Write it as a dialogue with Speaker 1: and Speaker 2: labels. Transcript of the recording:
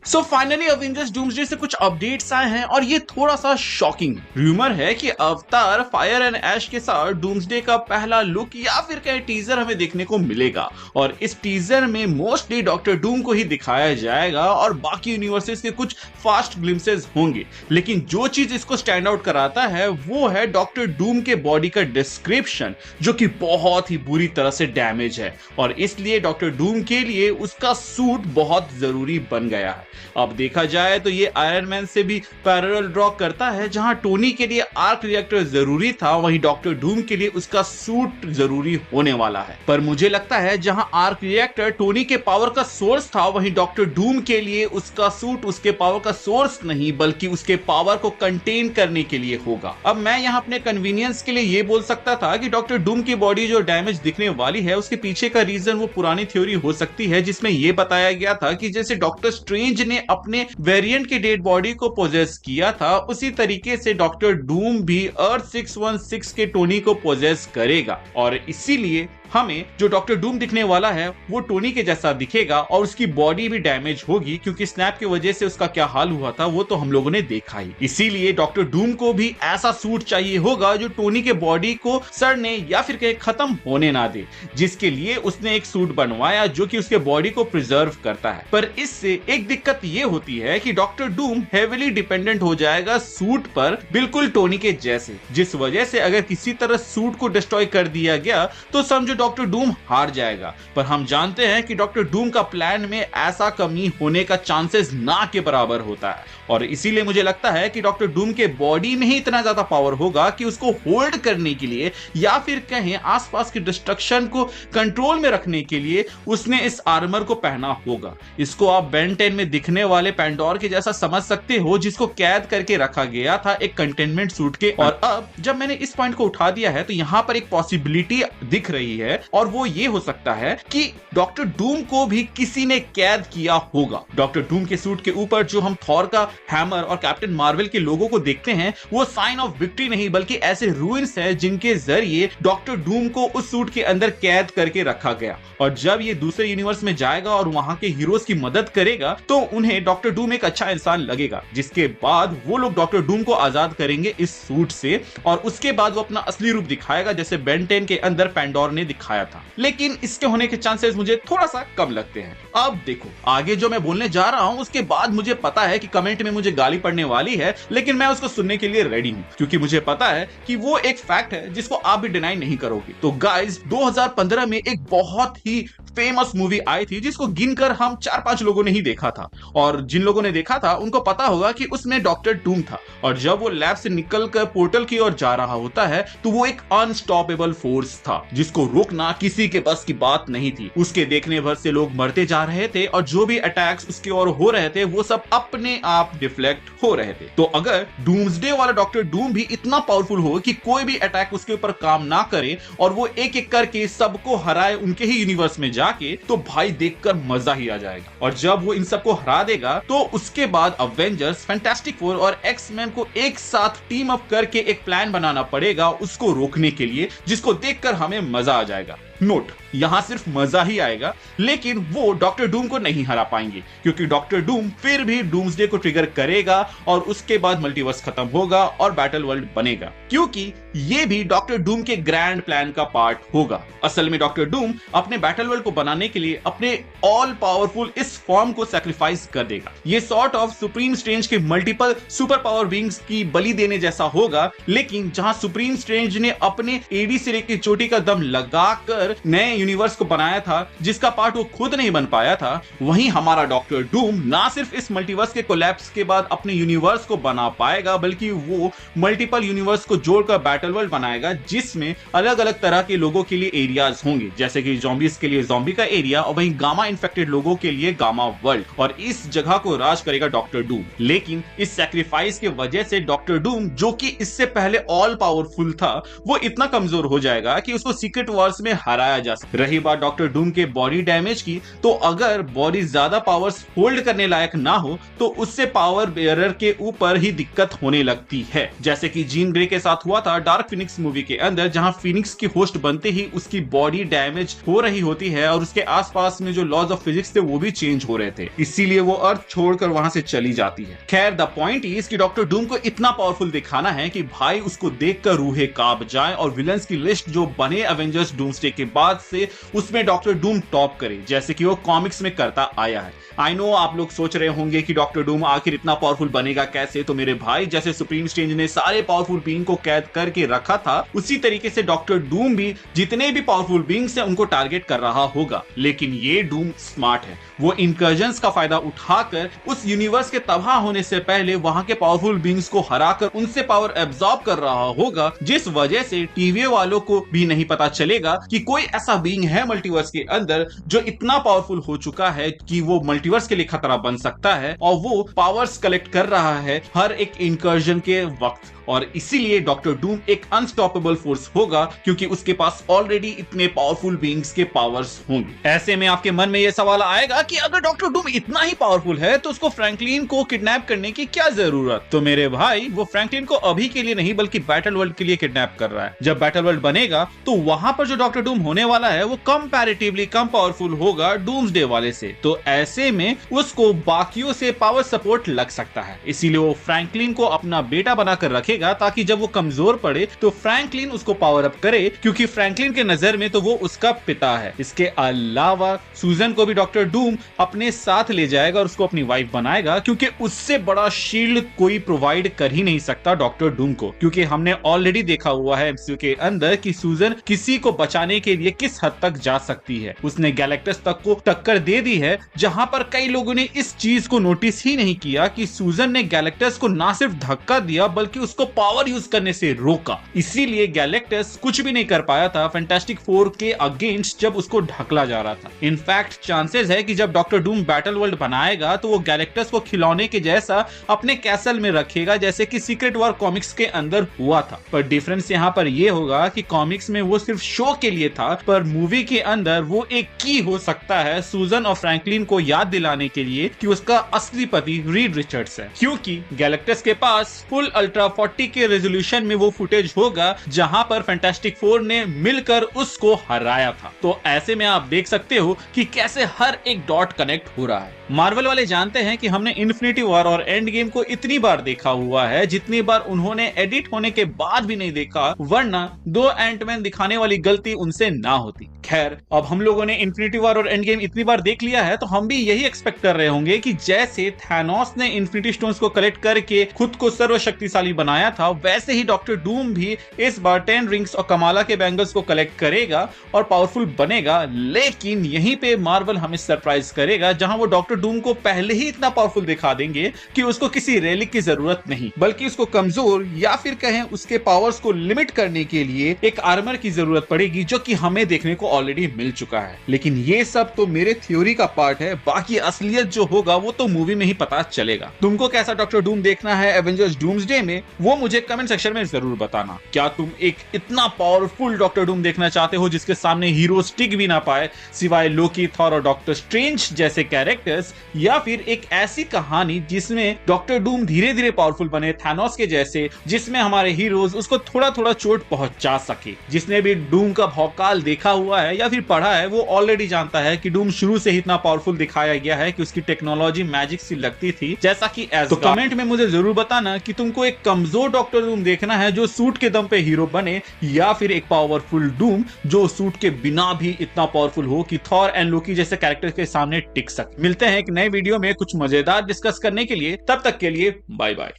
Speaker 1: So finally Avengers doomsday से कुछ updates आए हैं और ये थोड़ा सा शॉकिंग। रूमर है कि अवतार फायर एंड ऐश के साथ डूम्सडे का पहला लुक या फिर कहीं टीजर हमें देखने को मिलेगा और इस टीजर में मोस्टली डॉक्टर डूम को ही दिखाया जाएगा और बाकी यूनिवर्सेस के कुछ फास्ट ग्लिम्सेस होंगे। लेकिन जो चीज इसको स्टैंड आउट कराता है वो है डॉक्टर डूम के बॉडी का डिस्क्रिप्शन, जो कि बहुत ही बुरी तरह से डैमेज है और इसलिए डॉक्टर डूम के लिए उसका सूट बहुत जरूरी बन गया है। अब देखा जाए तो ये आयरन मैन से भी पैरेलल ड्रॉ करता है, जहां टोनी के लिए आर्क रिएक्टर जरूरी था वहीं डॉक्टर डूम के लिए उसका सूट जरूरी होने वाला है। पर मुझे लगता है जहां आर्क रिएक्टर टोनी के पावर का सोर्स था वहीं डॉक्टर डूम के लिए उसका सूट उसके पावर का सोर्स नहीं बल्कि उसके पावर को कंटेन करने के लिए होगा। अब मैं यहां अपने कन्वीनियंस के लिए ये बोल सकता था कि डॉक्टर डूम की बॉडी जो डैमेज दिखने वाली है उसके पीछे का रीजन वो पुरानी थ्योरी हो सकती है, जिसमें यह बताया गया था कि जैसे डॉक्टर स्ट्रेंज ने अपने वेरिएंट की डेड बॉडी को पोजेस किया था उसी तरीके से डॉक्टर डूम भी अर्थ 616 के टोनी को पोजेस करेगा और इसीलिए हमें जो डॉक्टर डूम दिखने वाला है वो टोनी के जैसा दिखेगा और उसकी बॉडी भी डैमेज होगी, क्योंकि स्नैप की वजह से उसका क्या हाल हुआ था वो तो हम लोगों ने देखा ही। इसीलिए डॉक्टर डूम को भी ऐसा सूट चाहिए होगा जो टोनी के बॉडी को सड़ने या फिर कहीं खत्म होने ना दे, जिसके लिए उसने एक सूट बनवाया जो कि उसके बॉडी को प्रिजर्व करता है। पर इससे एक दिक्कत ये होती है कि डॉक्टर डूम हेविली डिपेंडेंट हो जाएगा सूट पर, बिल्कुल टोनी के जैसे, जिस वजह से अगर किसी तरह सूट को डिस्ट्रॉय कर दिया गया तो समझो डॉक्टर डूम हार जाएगा। पर हम जानते हैं कि डॉक्टर डूम का प्लान में ऐसा कमी होने का चांसेस ना के बराबर होता है और इसीलिए मुझे लगता है कि डॉक्टर डूम के बॉडी में ही इतना ज्यादा पावर होगा कि उसको होल्ड करने के लिए या फिर कहें आसपास की डिस्ट्रक्शन को कंट्रोल में रखने के लिए उसने इस आर्मर को पहना होगा। इसको आप बेन 10 में दिखने वाले पैंडोर के जैसा समझ सकते हो, जिसको कैद करके रखा गया था एक कंटेनमेंट सूट के। और अब जब मैंने इस पॉइंट को उठा दिया है तो यहां पर एक पॉसिबिलिटी दिख रही है और वो ये हो सकता है कि डॉक्टर डूम को भी किसी ने कैद किया होगा। डॉक्टर डूम के सूट के ऊपर जो हम थॉर का हैमर और कैप्टन मार्वल के लोगों को देखते हैं वो साइन ऑफ विक्ट्री नहीं बल्कि ऐसे रूइंस है जिनके जरिए डॉक्टर डूम को उस सूट के अंदर कैद करके रखा गया और जब ये दूसरे यूनिवर्स में जाएगा और वहां के हीरोज की मदद करेगा तो उन्हें डॉक्टर डूम एक अच्छा इंसान लगेगा, जिसके बाद वो लोग डॉक्टर डूम को आजाद करेंगे इस सूट से और उसके बाद वो अपना असली रूप दिखाएगा जैसे बेन 10 के अंदर पैंडोर ने दिखाया था। लेकिन इसके होने के चांसेस मुझे थोड़ा सा कम लगते हैं। अब देखो आगे जो मैं बोलने जा रहा हूं उसके बाद मुझे पता है कि कमेंट में मुझे गाली पड़ने वाली है, लेकिन मैं उसको सुनने के लिए रेडी हूं क्योंकि मुझे पता है कि वो एक फैक्ट है जिसको आप भी डिनाई नहीं करोगे। तो गाइस 2015 में एक बहुत ही फेमस मूवी आई थी जिसको गिनकर हम 4-5 लोगों ने ही देखा था और जिन लोगों ने देखा था उनको पता होगा कि उसमें डॉक्टर डूम था और जब वो लैब से निकलकर पोर्टल की ओर जा रहा होता है तो वो एक अनस्टॉपेबल फोर्स था जिसको रोकना किसी के बस की बात नहीं थी। उसके देखने भर से लोग मरते जा रहे थे और जो भी अटैक्स उसके ओर हो रहे थे वो सब अपने आप डिफ्लेक्ट हो रहे थे। तो अगर डूम्सडे वाला डॉक्टर डूम भी इतना पावरफुल हो कि कोई भी अटैक उसके ऊपर काम ना करे और वो एक एक करके सबको हराए उनके ही यूनिवर्स में जाके, तो भाई देखकर मजा ही आ जाएगा। और जब वो इन सबको हरा देगा तो उसके बाद अवेंजर्स, फैंटास्टिक फोर और एक्स-मैन को एक साथ टीम अप करके एक प्लान बनाना पड़ेगा उसको रोकने के लिए, जिसको देखकर हमें मजा आ जाएगा। नोट, यहां सिर्फ मजा ही आएगा लेकिन वो डॉक्टर डूम को नहीं हरा पाएंगे क्योंकि डॉक्टर डूम फिर भी डूम्सडे को ट्रिगर करेगा और उसके बाद मल्टीवर्स खत्म होगा और बैटल वर्ल्ड बनेगा, क्योंकि ये भी डॉक्टर डूम के ग्रैंड प्लान का पार्ट होगा। असल में डॉक्टर डूम अपने बैटल वर्ल्ड को बनाने के लिए अपने ऑल पावरफुल इस फॉर्म को सैक्रिफाइस कर देगा। ये सॉर्ट ऑफ सुप्रीम स्ट्रेंज के मल्टीपल सुपर पावर विंग्स की बलि देने जैसा होगा, लेकिन जहां सुप्रीम स्ट्रेंज ने अपने एडी सिरे की चोटी का दम लगाकर नए यूनिवर्स को बनाया था जिसका पार्ट वो खुद नहीं बन पाया था, वहीं हमारा डॉक्टर डूम ना सिर्फ इस मल्टीवर्स के कोलैप्स के बाद अपने यूनिवर्स को बना पाएगा बल्कि वो मल्टीपल यूनिवर्स को जोड़कर बैटल वर्ल्ड बनाएगा जिसमें अलग अलग तरह के लोगों के लिए एरियाज होंगे, जैसे कि ज़ॉम्बीज के लिए ज़ॉम्बी का एरिया और वहीं गामा इन्फेक्टेड लोगों के लिए गामा वर्ल्ड, और इस जगह को राज करेगा डॉक्टर डूम। लेकिन इस सैक्रिफाइस की वजह से डॉक्टर डूम, जो कि इससे पहले ऑल पावरफुल था, वो इतना कमजोर हो जाएगा कि उसको सीक्रेट वॉर्स में हराया जा सकता। रही बात डॉक्टर डूम के बॉडी डैमेज की, तो अगर बॉडी ज्यादा पावर्स होल्ड करने लायक ना हो तो उससे पावर बेयरर के ऊपर ही दिक्कत होने लगती है, जैसे कि जीन ग्रे के साथ हुआ था डार्क फिनिक्स मूवी के अंदर, जहां फिनिक्स की होस्ट बनते ही उसकी बॉडी डैमेज हो रही होती है और उसके आसपास में जो लॉज ऑफ फिजिक्स थे वो भी चेंज हो रहे थे, इसीलिए वो अर्थ छोड़कर वहां से चली जाती है। खैर, द पॉइंट इज कि डॉक्टर डूम को इतना पावरफुल दिखाना है कि भाई उसको देखकर रूहें कांप जाए और विलन्स की लिस्ट जो बने एवेंजर्स डूम्सडे के बाद से उसमें डॉक्टर डूम टॉप करे, जैसे कि वो कॉमिक्स में करता आया है। आई नो आप लोग सोच रहे होंगे कि डॉक्टर डूम आखिर इतना पावरफुल बनेगा कैसे, तो मेरे भाई जैसे सुप्रीम स्ट्रेंज ने सारे पावरफुल बीइंग को कैद करके रखा था, उसी तरीके से डॉक्टर डूम भी जितने भी पावरफुल बीइंग्स हैं उनको टारगेट कर रहा होगा। लेकिन ये डूम स्मार्ट है, वो इंकर्जन्स का फायदा उठाकर उस यूनिवर्स के तबाह होने से पहले वहां के पावरफुल बीइंग्स को हराकर उनसे पावर एब्जॉर्ब कर रहा होगा, जिस वजह से टीवी वालों को भी नहीं पता चलेगा कि कोई ऐसा बीइंग है मल्टीवर्स के अंदर जो इतना पावरफुल हो चुका है कि वो मल्टीवर्स के लिए खतरा बन सकता है और वो पावर्स कलेक्ट कर रहा है हर एक इंकर्जन के वक्त। और इसीलिए डॉक्टर डूम एक अनस्टॉपेबल फोर्स होगा क्योंकि उसके पास ऑलरेडी इतने पावरफुल बीइंग्स के पावर्स होंगे। ऐसे में आपके मन में यह सवाल आएगा कि अगर डॉक्टर डूम इतना ही पावरफुल है तो उसको फ्रैंकलिन को किडनैप करने की क्या जरूरत। तो मेरे भाई, वो फ्रैंकलिन को अभी के लिए नहीं बल्कि बैटल वर्ल्ड के लिए किडनैप कर रहा है। जब बैटल वर्ल्ड बनेगा तो वहां पर जो डॉक्टर डूम होने वाला है वो कंपैरेटिवली कम पावरफुल होगा डूम्सडे वाले से, तो ऐसे में उसको बाकियों से पावर सपोर्ट लग सकता है। इसीलिए वो फ्रैंकलिन को अपना बेटा बनाकर रखेगा ताकि जब वो कमजोर पड़े तो फ्रैंकलिन उसको पावर अप करे, क्योंकि फ्रैंकलिन के नजर में तो वो उसका पिता है। इसके अलावा सूजन को भी डॉक्टर डूम अपने साथ ले जाएगा और उसको अपनी वाइफ बनाएगा, क्योंकि उससे बड़ा शील्ड कोई प्रोवाइड कर ही नहीं सकता डॉक्टर डूम को, क्योंकि हमने ऑलरेडी देखा हुआ है एमसीयू के अंदर कि सूजन किसी को बचाने के लिए किस हद तक जा सकती है। उसने गैलेक्टस तक को टक्कर दे दी है, जहां पर कई लोगों ने इस चीज को नोटिस ही नहीं किया कि सूजन ने गैलेक्टस को ना सिर्फ धक्का दिया बल्कि उसको पावर यूज करने से रोका। इसीलिए गैलेक्टस कुछ भी नहीं कर पाया था फैंटास्टिक फोर के अगेंस्ट जब उसको ढकला जा रहा था। इनफैक्ट चांसेस है कि जब डॉक्टर डूम बैटल वर्ल्ड बनाएगा तो वो गैलेक्टस को खिलौने के जैसा अपने कैसल में रखेगा, जैसे कि सीक्रेट वॉर कॉमिक्स के अंदर हुआ था। पर डिफरेंस यहाँ पर यह होगा कि कॉमिक्स में वो सिर्फ शो के लिए था, पर मूवी के अंदर वो एक की हो सकता है सूजन और फ्रैंकलिन को याद दिलाने के लिए कि उसका असली पति रीड रिचर्ड्स है, क्योंकि गैलेक्टस के पास फुल अल्ट्रा 40 के रेजोल्यूशन में वो फुटेज होगा जहां पर फैंटास्टिक फोर ने मिलकर उसको हराया था। तो ऐसे में आप देख सकते हो कि कैसे हर एक डॉट कनेक्ट हो रहा है। मार्वल वाले जानते हैं कि हमने इन्फिनिटी वॉर और एंड गेम को इतनी बार देखा हुआ है जितनी बार उन्होंने एडिट होने के बाद भी नहीं देखा, वरना दो एंटमैन दिखाने वाली गलती उनसे ना होती। खैर, अब हम लोगों ने इन्फिनिटी वॉर और एंड गेम इतनी बार देख लिया है तो हम भी यही एक्सपेक्ट कर रहे होंगे कि जैसे थैनोस ने इन्फिनिटी स्टोन्स को कलेक्ट करके खुद को सर्वशक्तिशाली बनाया था, वैसे ही डॉक्टर डूम भी इस बार 10 रिंग्स और कमाला के बैंगल्स को कलेक्ट करेगा और पावरफुल बनेगा। लेकिन यहीं पे मार्वल हमें सरप्राइज करेगा, जहां वो डॉक्टर डूम को पहले ही इतना पावरफुल दिखा देंगे कि उसको किसी रेलिक की जरूरत नहीं, बल्कि उसको कमजोर या फिर कहें उसके पावर्स को लिमिट करने के लिए एक आर्मर की जरूरत पड़ेगी, जो कि हमें देखने को ऑलरेडी मिल चुका है। लेकिन ये सब तो मेरे थ्योरी का पार्ट है, बाकी असलियत जो होगा वो तो मूवी में ही पता चलेगा। तुमको कैसा डॉक्टर डूम देखना है एवेंजर्स डूम्सडे में, वो मुझे कमेंट सेक्शन में जरूर बताना। क्या तुम एक इतना पावरफुल डॉक्टर डूम देखना चाहते हो जिसके सामने हीरो टिक भी ना पाए सिवाय लोकी, थॉर और डॉक्टर स्ट्रेंज जैसे कैरेक्टर्स, या फिर एक ऐसी कहानी जिसमें डॉक्टर डूम धीरे धीरे पावरफुल बने थैनोस के जैसे, जिसमें हमारे हीरोज उसको थोड़ा थोड़ा चोट पहुंचा सके। जिसने भी डूम का भौकाल देखा हुआ है या फिर पढ़ा है वो ऑलरेडी जानता है कि डूम शुरू से ही इतना पावरफुल दिखाया गया है कि उसकी टेक्नोलॉजी मैजिक सी लगती थी, जैसा कि तो कमेंट में मुझे जरूर बताना कि तुमको एक कमजोर डॉक्टर डूम देखना है जो सूट के दम पे हीरो बने, या फिर एक पावरफुल डूम जो सूट के बिना भी इतना पावरफुल हो कि थॉर एंड लोकी जैसे कैरेक्टर के सामने टिक सके। मिलते हैं एक नए वीडियो में कुछ मजेदार डिस्कस करने के लिए, तब तक के लिए बाय बाय।